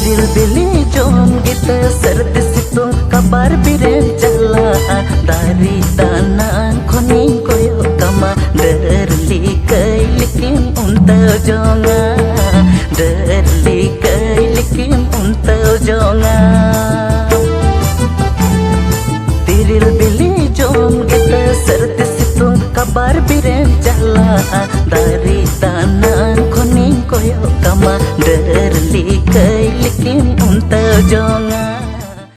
तिरिल बिली जोम गित सर्द सितुंग kabar biren jala dari tanah kuning koyo kama derli kai likin untau jonga derli kai likin untau jonga tiril bili jom kita serti situng kabar biren jala dari tanah kuning koyo kama derli kai likin untau jonga